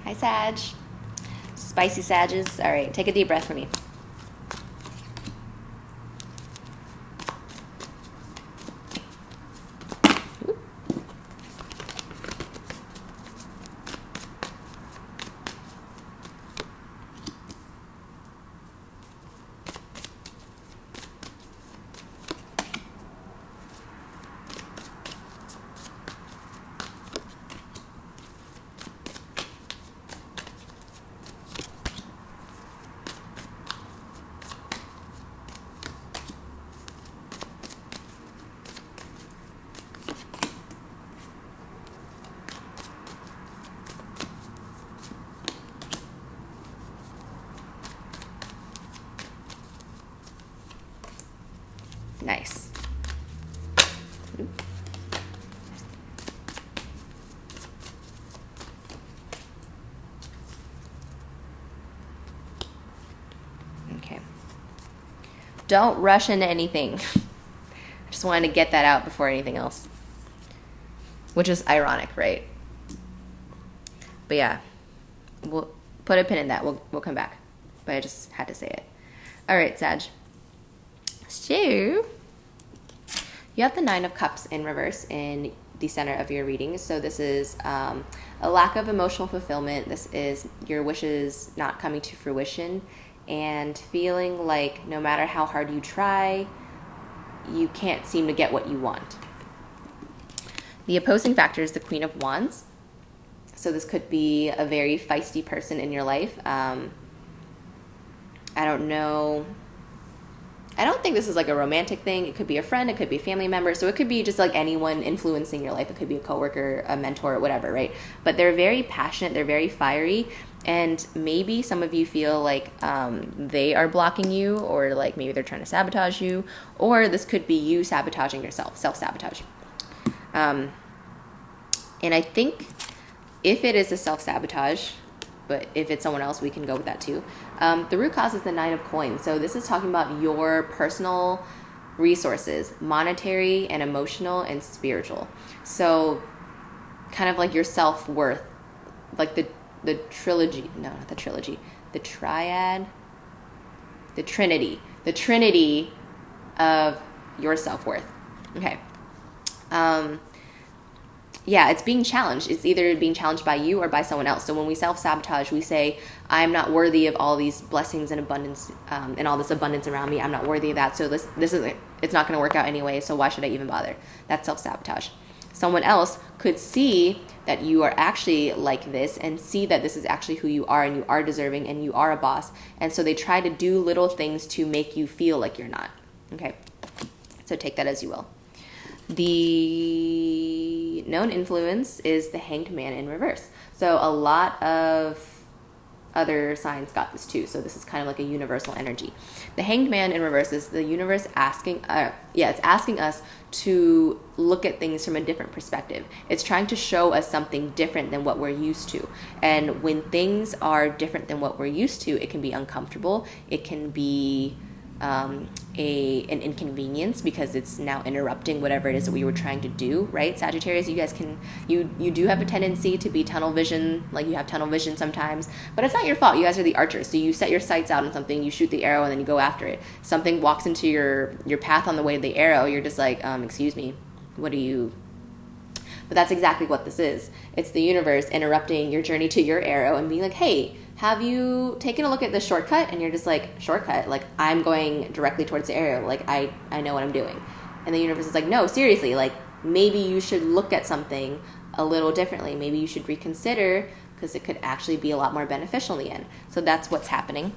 Hi, Sag. Spicy Sages. All right, take a deep breath for me. Nice. Okay. Don't rush into anything. I just wanted to get that out before anything else. Which is ironic, right? But yeah, we'll put a pin in that. We'll come back. But I just had to say it. All right, Sag. So, you have the Nine of Cups in reverse in the center of your reading. So this is a lack of emotional fulfillment. This is your wishes not coming to fruition and feeling like no matter how hard you try, you can't seem to get what you want. The opposing factor is the Queen of Wands. So this could be a very feisty person in your life. I don't know. I don't think this is like a romantic thing. It could be a friend. It could be a family member. So it could be just like anyone influencing your life. It could be a coworker, a mentor, whatever, right? But they're very passionate. They're very fiery. And maybe some of you feel like they are blocking you, or like maybe they're trying to sabotage you. Or this could be you sabotaging yourself, self-sabotage. And I think if it is a self-sabotage, but if it's someone else, we can go with that too. The root cause is the Nine of Coins. So this is talking about your personal resources, monetary and emotional and spiritual. So kind of like your self-worth, like the trilogy, no, not the trilogy, the triad, the trinity of your self-worth. Okay. Yeah, it's being challenged. It's either being challenged by you or by someone else. So when we self-sabotage, we say, I'm not worthy of all these blessings and abundance and all this abundance around me. I'm not worthy of that. So this isn't, it's not going to work out anyway. So why should I even bother? That's self-sabotage. Someone else could see that you are actually like this and see that this is actually who you are and you are deserving and you are a boss. And so they try to do little things to make you feel like you're not. Okay. So take that as you will. The known influence is the Hanged Man in reverse. So a lot of other signs got this too. So this is kind of like a universal energy. The Hanged Man in reverse is the universe asking, it's asking us to look at things from a different perspective. It's trying to show us something different than what we're used to. And when things are different than what we're used to, it can be uncomfortable. It can be an inconvenience because it's now interrupting whatever it is that we were trying to do, right? Sagittarius, you guys can, you do have a tendency to be tunnel vision, like you have tunnel vision sometimes, but it's not your fault. You guys are the archers. So you set your sights out on something, you shoot the arrow, and then you go after it. Something walks into your path on the way to the arrow, you're just like, excuse me, what are you... But that's exactly what this is. It's the universe interrupting your journey to your arrow and being like, hey, have you taken a look at this shortcut? And you're just like, shortcut? Like, I'm going directly towards the arrow. Like, I know what I'm doing. And the universe is like, no, seriously, like, maybe you should look at something a little differently. Maybe you should reconsider because it could actually be a lot more beneficial in the end. So that's what's happening.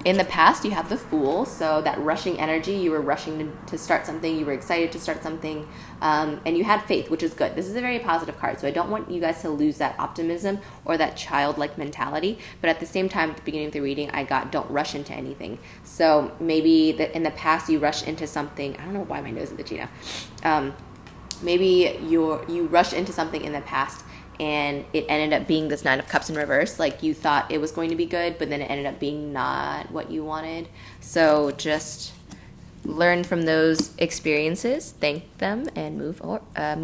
In the past, you have the Fool, so that rushing energy, you were rushing to start something, you were excited to start something, and you had faith, which is good. This is a very positive card, so I don't want you guys to lose that optimism or that childlike mentality, but at the same time, at the beginning of the reading, I got don't rush into anything. So maybe in the past, you rushed into something, I don't know why my nose is itchy now. Maybe you rushed into something in the past, and it ended up being this Nine of Cups in reverse. Like you thought it was going to be good, but then it ended up being not what you wanted. So just learn from those experiences, thank them, and move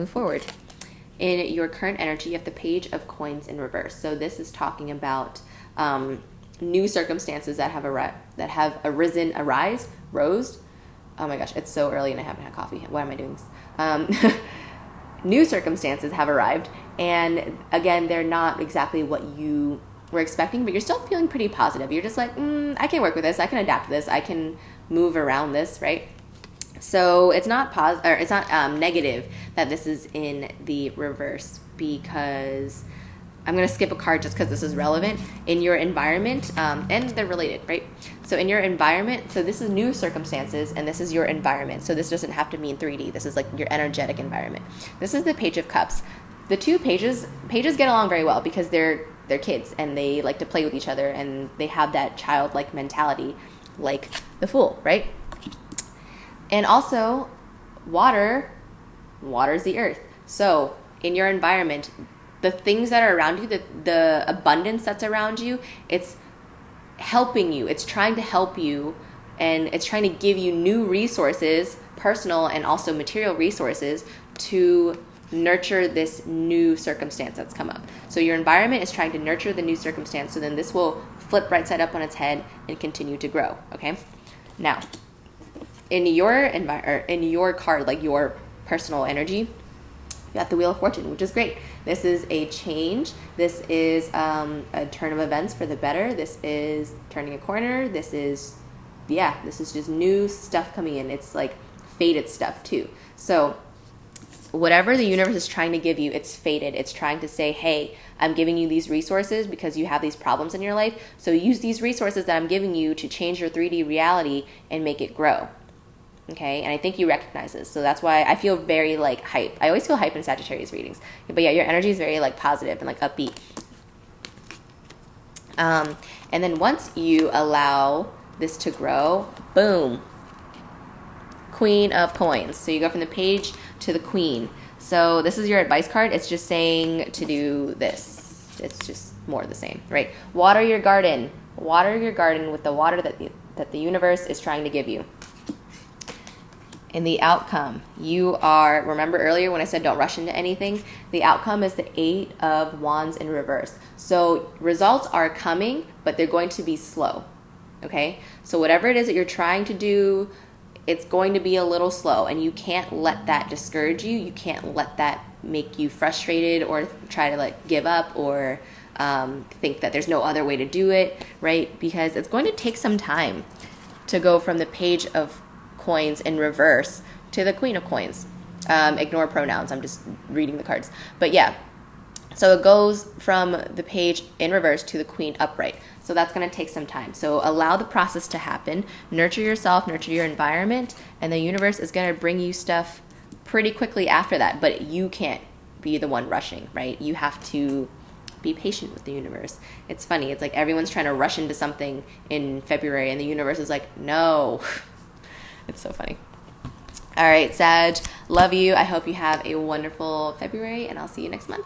forward. In your current energy, you have the Page of Coins in reverse. So this is talking about new circumstances that have rose. Oh my gosh, it's so early and I haven't had coffee. Why am I doing this? New circumstances have arrived, and again, they're not exactly what you were expecting, but you're still feeling pretty positive. You're just like, I can work with this. I can adapt to this. I can move around this, right? So it's not negative that this is in the reverse, because I'm going to skip a card just because this is relevant. In your environment, and they're related, right? So in your environment, so this is new circumstances, and this is your environment. So this doesn't have to mean 3D. This is like your energetic environment. This is the Page of Cups. The two pages get along very well because they're kids, and they like to play with each other, and they have that childlike mentality, like the Fool, right? And also, waters the earth. So in your environment, the things that are around you, the abundance that's around you, it's helping you. It's trying to help you, and it's trying to give you new resources, personal and also material resources, to nurture this new circumstance that's come up. So your environment is trying to nurture the new circumstance, so then this will flip right side up on its head and continue to grow, okay? Now, in your card, like your personal energy, you got the Wheel of Fortune, which is great. This is a change. This is a turn of events for the better. This is turning a corner. This is just new stuff coming in. It's like fated stuff too. So whatever the universe is trying to give you, it's fated. It's trying to say, hey, I'm giving you these resources because you have these problems in your life. So use these resources that I'm giving you to change your 3D reality and make it grow. Okay, and I think you recognize this. So that's why I feel very like hype. I always feel hype in Sagittarius readings. But yeah, your energy is very like positive and like upbeat. And then once you allow this to grow, boom, Queen of Coins. So you go from the Page to the Queen. So this is your advice card. It's just saying to do this. It's just more of the same, right? Water your garden. Water your garden with the water that the universe is trying to give you. In the outcome, remember earlier when I said don't rush into anything? The outcome is the 8 of Wands in reverse. So results are coming, but they're going to be slow, okay? So whatever it is that you're trying to do, it's going to be a little slow, and you can't let that discourage you. You can't let that make you frustrated or try to like give up or think that there's no other way to do it, right? Because it's going to take some time to go from the Page of Coins in reverse to the Queen of Coins. Ignore pronouns. I'm just reading the cards. But yeah, so it goes from the Page in reverse to the Queen upright. So that's going to take some time. So allow the process to happen. Nurture yourself, nurture your environment, and the universe is going to bring you stuff pretty quickly after that. But you can't be the one rushing, right? You have to be patient with the universe. It's funny. It's like everyone's trying to rush into something in February, and the universe is like, no. It's so funny. All right, Sag, love you. I hope you have a wonderful February, and I'll see you next month.